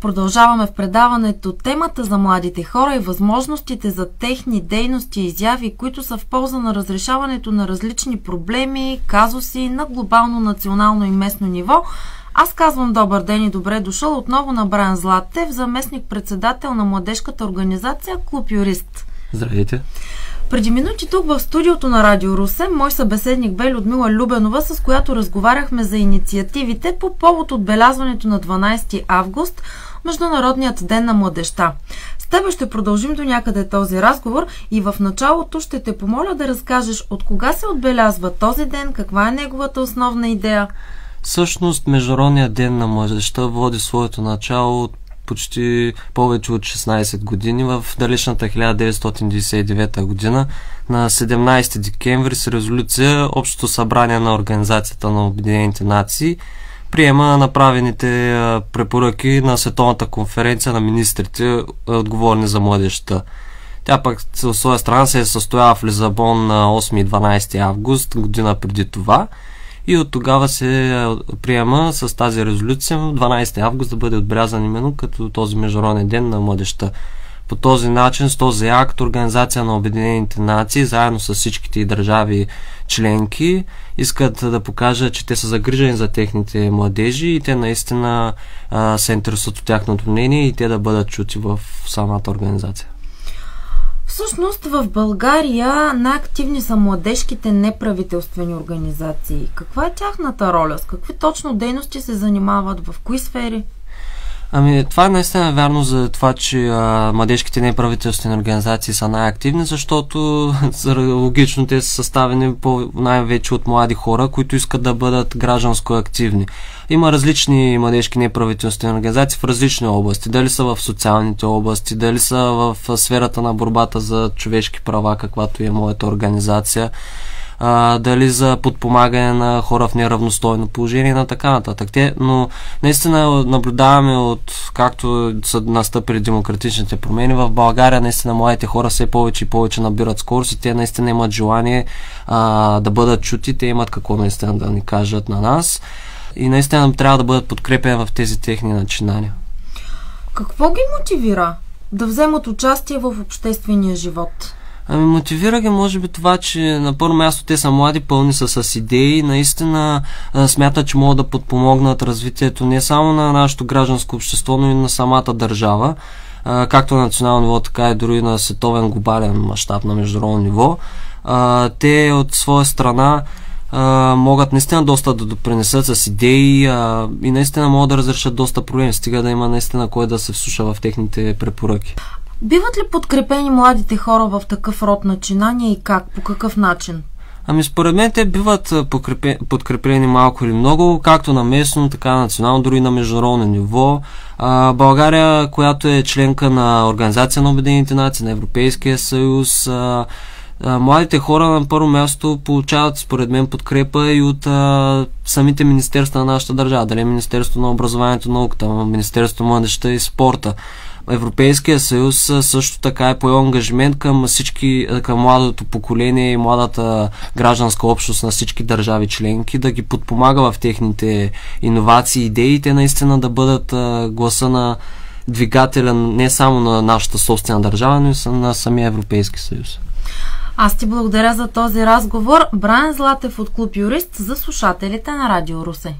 Продължаваме в предаването темата за младите хора и възможностите за техни дейности и изяви, които са в полза на разрешаването на различни проблеми, казуси на глобално, национално и местно ниво. Аз казвам добър ден и добре дошъл отново на Брайан Златев, заместник-председател на младежката организация Клуб Юрист. Здравейте! Преди минути тук в студиото на Радио Русе мой събеседник бе Людмила Любенова, с която разговаряхме за инициативите по повод отбелязването на 12 август, Международният ден на младежта. С тебе ще продължим до някъде този разговор и в началото ще те помоля да разкажеш от кога се отбелязва този ден, каква е неговата основна идея. Всъщност Международният ден на младежта води своето начало от почти повече от 16 години в далечната 1999 година на 17 декември с резолюция Общото събрание на Организацията на Обединените нации приема направените препоръки на Световната конференция на министрите, отговорни за младежта. Тя пък от своя страна се е състояла в Лисабон на 8 и 12 август, година преди това. И от тогава се приема с тази резолюция 12 август да бъде отбелязан именно като този Международен ден на младежта. По този начин, с този акт, Организация на Обединените нации, заедно с всичките държави членки, искат да покажат, че те са загрижени за техните младежи и те наистина се интересуват от тяхното мнение и те да бъдат чути в самата организация. Всъщност в България най-активни са младежките неправителствени организации. Каква е тяхната роля? С какви точно дейности се занимават? В кои сфери? Това е наистина вярно за това, че младежките неправителствени организации са най-активни, защото логично те са съставени най-вече от млади хора, които искат да бъдат гражданско активни. Има различни младежки неправителствени организации в различни области. Дали са в социалните области, дали са в сферата на борбата за човешки права, каквато е моята организация, дали за подпомагане на хора в неравностойно положение и на така нататък. Но наистина наблюдаваме от както са настъпили демократичните промени в България, наистина младите хора все повече и повече набират скорост и те наистина имат желание да бъдат чути, те имат какво наистина да ни кажат на нас и наистина трябва да бъдат подкрепени в тези техни начинания. Какво ги мотивира да вземат участие в обществения живот? Мотивира ги може би това, че на първо място те са млади, пълни са с идеи, наистина смятат, че могат да подпомогнат развитието не само на нашето гражданско общество, но и на самата държава, както на национално ниво, така и дори на световен глобален мащаб, на международно ниво. Те от своя страна могат наистина доста да допринесат с идеи и наистина могат да разрешат доста проблеми, стига да има наистина кой да се вслуша в техните препоръки. Биват ли подкрепени младите хора в такъв род начинания и как? По какъв начин? Според мен те биват подкрепени малко или много, както на местно, така на национално, дори на международно ниво. България, която е членка на Организация на Обединените нации, на Европейския съюз, младите хора на първо място получават, според мен, подкрепа и от самите министерства на нашата държава. Дали Министерство на образованието и науката, Министерство на младежта и спорта. Европейския съюз също така е поел ангажимент към младото поколение и младата гражданска общност на всички държави членки, да ги подпомага в техните иновации и идеи, те наистина да бъдат гласа на двигателя не само на нашата собствена държава, но и на самия Европейски съюз. Аз ти благодаря за този разговор. Брайан Златев от Клуб Юрист за слушателите на Радио Русе.